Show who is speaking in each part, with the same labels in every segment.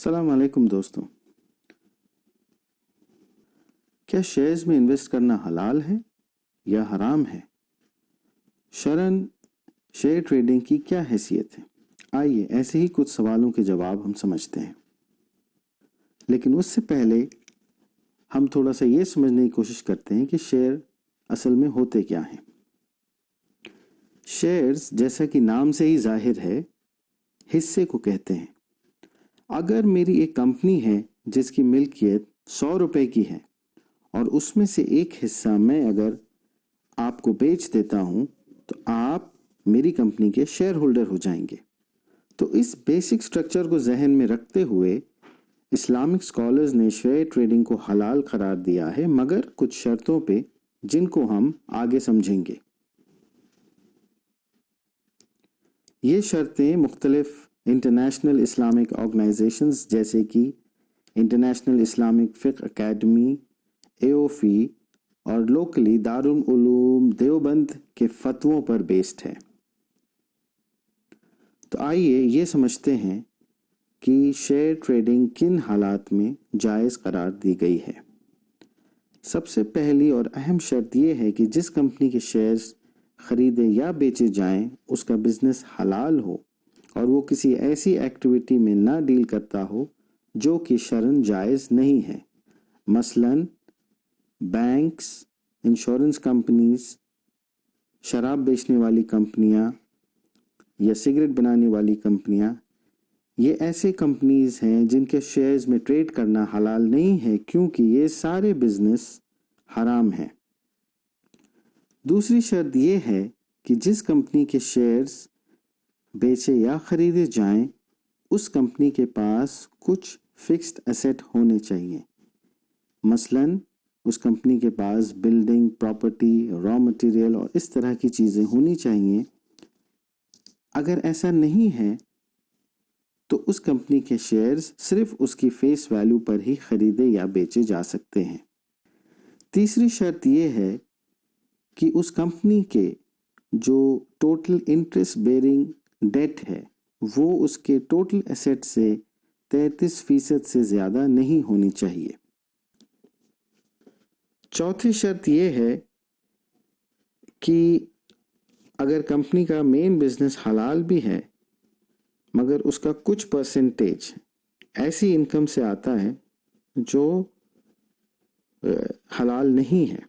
Speaker 1: السلام علیکم دوستوں. کیا شیئرز میں انویسٹ کرنا حلال ہے یا حرام ہے؟ شرعاً شیئر ٹریڈنگ کی کیا حیثیت ہے؟ آئیے ایسے ہی کچھ سوالوں کے جواب ہم سمجھتے ہیں. لیکن اس سے پہلے ہم تھوڑا سا یہ سمجھنے کی کوشش کرتے ہیں کہ شیئر اصل میں ہوتے کیا ہیں. شیئرز جیسا کہ نام سے ہی ظاہر ہے حصے کو کہتے ہیں. اگر میری ایک کمپنی ہے جس کی ملکیت 100 روپے کی ہے اور اس میں سے ایک حصہ میں اگر آپ کو بیچ دیتا ہوں تو آپ میری کمپنی کے شیئر ہولڈر ہو جائیں گے. تو اس بیسک سٹرکچر کو ذہن میں رکھتے ہوئے اسلامک سکالرز نے شیئر ٹریڈنگ کو حلال قرار دیا ہے، مگر کچھ شرطوں پہ جن کو ہم آگے سمجھیں گے. یہ شرطیں مختلف انٹرنیشنل اسلامک آرگنائزیشنز جیسے کہ انٹرنیشنل اسلامک فقہ اکیڈمی AOFI اور لوکلی دارالعلوم دیوبند کے فتووں پر بیسڈ ہے. تو آئیے یہ سمجھتے ہیں کہ شیئر ٹریڈنگ کن حالات میں جائز قرار دی گئی ہے. سب سے پہلی اور اہم شرط یہ ہے کہ جس کمپنی کے شیئرز خریدے یا بیچے جائیں اس کا بزنس حلال ہو اور وہ کسی ایسی ایکٹیویٹی میں نہ ڈیل کرتا ہو جو کہ شرعاً جائز نہیں ہے. مثلاً بینکس، انشورنس کمپنیز، شراب بیچنے والی کمپنیاں یا سگریٹ بنانے والی کمپنیاں، یہ ایسے کمپنیز ہیں جن کے شیئرز میں ٹریڈ کرنا حلال نہیں ہے کیونکہ یہ سارے بزنس حرام ہیں. دوسری شرط یہ ہے کہ جس کمپنی کے شیئرز بیچے یا خریدے جائیں اس کمپنی کے پاس کچھ فکسڈ ایسٹ ہونے چاہیے. مثلاً اس کمپنی کے پاس بلڈنگ، پراپرٹی، را مٹیریل اور اس طرح کی چیزیں ہونی چاہیے. اگر ایسا نہیں ہے تو اس کمپنی کے شیئرز صرف اس کی فیس ویلیو پر ہی خریدے یا بیچے جا سکتے ہیں. تیسری شرط یہ ہے کہ اس کمپنی کے جو ٹوٹل انٹرسٹ بیئرنگ ڈیٹ ہے وہ اس کے ٹوٹل ایسٹ سے 33% سے زیادہ نہیں ہونی چاہیے. چوتھی شرط یہ ہے کہ اگر کمپنی کا مین بزنس حلال بھی ہے مگر اس کا کچھ پرسنٹیج ایسی انکم سے آتا ہے جو حلال نہیں ہے،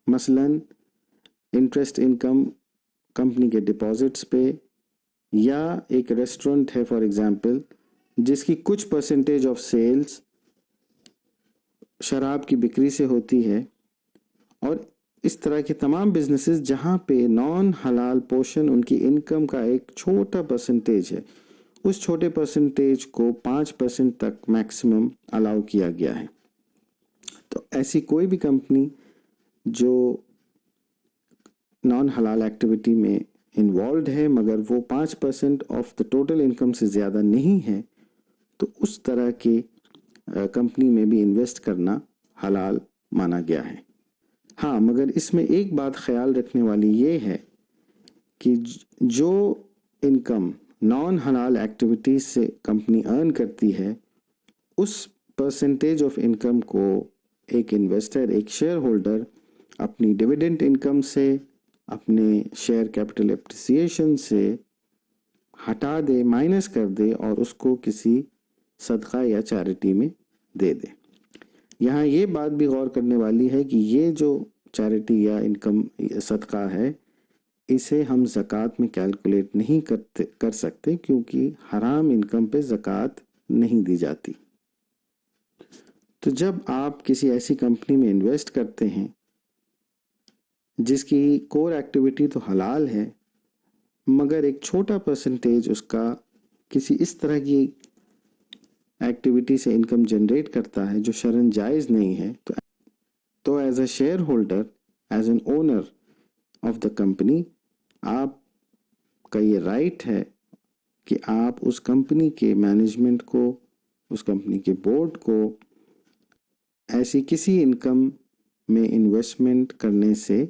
Speaker 1: مثلاً انٹرسٹ انکم کمپنی کے ڈپازٹس پہ، یا ایک ریسٹورنٹ ہے فار ایگزامپل جس کی کچھ پرسنٹیج آف سیلز شراب کی بکری سے ہوتی ہے، اور اس طرح کے تمام بزنسز جہاں پہ نان حلال پورشن ان کی انکم کا ایک چھوٹا پرسنٹیج ہے، اس چھوٹے پرسنٹیج کو 5% تک میکسیمم الاؤ کیا گیا ہے. تو ایسی کوئی بھی کمپنی جو نان حلال ایکٹیویٹی میں انوالوڈ ہے مگر وہ 5% آف دا ٹوٹل انکم سے زیادہ نہیں ہے تو اس طرح کی کمپنی میں بھی انویسٹ کرنا حلال مانا گیا ہے. ہاں، مگر اس میں ایک بات خیال رکھنے والی یہ ہے کہ جو انکم نان حلال ایکٹیویٹیز سے کمپنی ارن کرتی ہے اس پرسنٹیج آف انکم کو ایک انویسٹر، ایک شیئر ہولڈر اپنی ڈیویڈنڈ انکم سے، اپنے شیئر کیپٹل اپریسیشن سے ہٹا دے، مائنس کر دے اور اس کو کسی صدقہ یا چیریٹی میں دے دے. یہاں یہ بات بھی غور کرنے والی ہے کہ یہ جو چیریٹی یا انکم صدقہ ہے اسے ہم زکوٰۃ میں کیلکولیٹ نہیں کر سکتے کیونکہ حرام انکم پہ زکوٰۃ نہیں دی جاتی. تو جب آپ کسی ایسی کمپنی میں انویسٹ کرتے ہیں جس کی کور ایکٹیویٹی تو حلال ہے مگر ایک چھوٹا پرسنٹیج اس کا کسی اس طرح کی ایکٹیویٹی سے انکم جنریٹ کرتا ہے جو شرعاً جائز نہیں ہے، تو as a share holder, as an owner of the company, آپ کا یہ رائٹ ہے کہ آپ اس کمپنی کے مینجمنٹ کو، اس کمپنی کے بورڈ کو ایسی کسی انکم میں انویسٹمنٹ کرنے سے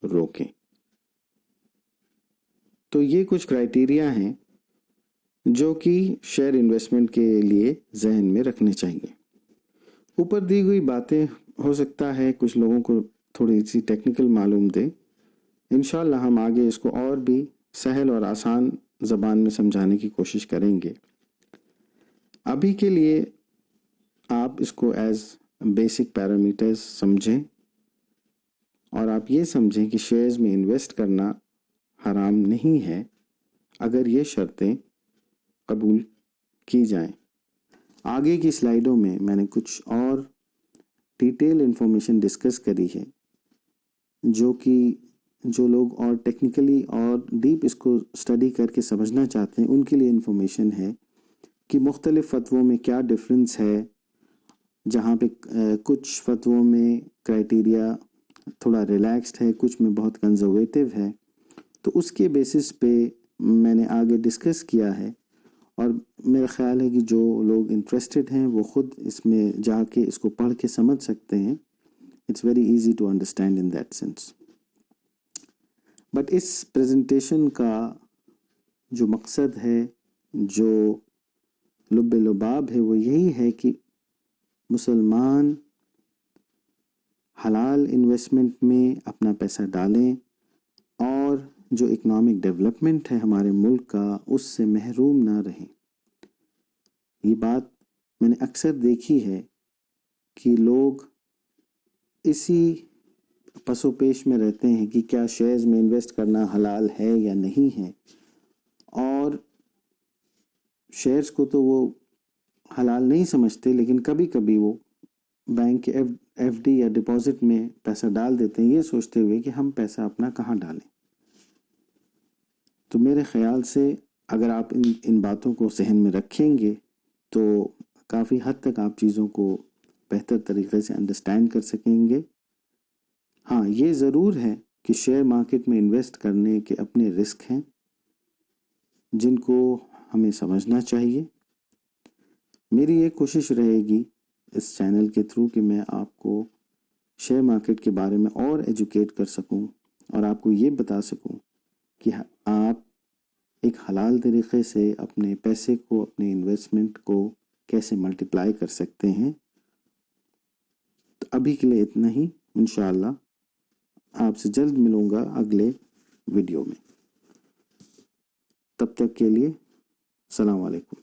Speaker 1: روکیں. تو یہ کچھ کرائیٹیریا ہیں جو کہ شیئر انویسٹمنٹ کے لیے ذہن میں رکھنے چاہیے۔ اوپر دی ہوئی باتیں ہو سکتا ہے کچھ لوگوں کو تھوڑی سی ٹیکنیکل معلوم دے، انشاءاللہ ہم آگے اس کو اور بھی سہل اور آسان زبان میں سمجھانے کی کوشش کریں گے۔ ابھی کے لیے آپ اس کو ایز بیسک پیرامیٹرز سمجھیں، اور آپ یہ سمجھیں کہ شیئرز میں انویسٹ کرنا حرام نہیں ہے اگر یہ شرطیں قبول کی جائیں۔ آگے کی سلائیڈوں میں نے کچھ اور ڈیٹیل انفارمیشن ڈسکس کری ہے جو لوگ اور ٹیکنیکلی اور ڈیپ اس کو اسٹڈی کر کے سمجھنا چاہتے ہیں ان کے لیے انفارمیشن ہے کہ مختلف فتووں میں کیا ڈفرینس ہے، جہاں پہ کچھ فتووں میں کرائٹیریا تھوڑا ریلیکسڈ ہے، کچھ میں بہت کنزرویٹو ہے، تو اس کے بیسس پہ میں نے آگے ڈسکس کیا ہے، اور میرا خیال ہے کہ جو لوگ انٹرسٹڈ ہیں وہ خود اس میں جا کے اس کو پڑھ کے سمجھ سکتے ہیں۔ It's very easy to understand in that sense. But اس پریزنٹیشن کا جو مقصد ہے، جو لب لباب ہے، وہ یہی ہے کہ مسلمان حلال انویسٹمنٹ میں اپنا پیسہ ڈالیں اور جو اکنامک ڈیولپمنٹ ہے ہمارے ملک کا اس سے محروم نہ رہیں۔ یہ بات میں نے اکثر دیکھی ہے کہ لوگ اسی پس و پیش میں رہتے ہیں کہ کیا شیئرز میں انویسٹ کرنا حلال ہے یا نہیں ہے، اور شیئرز کو تو وہ حلال نہیں سمجھتے، لیکن کبھی کبھی وہ بینک کے ایف ڈی یا ڈپازٹ میں پیسہ ڈال دیتے ہیں یہ سوچتے ہوئے کہ ہم پیسہ اپنا کہاں ڈالیں۔ تو میرے خیال سے اگر آپ ان باتوں کو ذہن میں رکھیں گے تو کافی حد تک آپ چیزوں کو بہتر طریقے سے انڈرسٹینڈ کر سکیں گے۔ ہاں، یہ ضرور ہے کہ شیئر مارکیٹ میں انویسٹ کرنے کے اپنے رسک ہیں جن کو ہمیں سمجھنا چاہیے۔ میری یہ کوشش رہے گی اس چینل کے تھرو کہ میں آپ کو شیئر مارکیٹ کے بارے میں اور ایجوکیٹ کر سکوں اور آپ کو یہ بتا سکوں کہ آپ ایک حلال طریقے سے اپنے پیسے کو، اپنے انویسٹمنٹ کو کیسے ملٹیپلائی کر سکتے ہیں۔ تو ابھی کے لیے اتنا ہی، انشاءاللہ آپ سے جلد ملوں گا اگلے ویڈیو میں۔ تب تک کے لیے السلام علیکم۔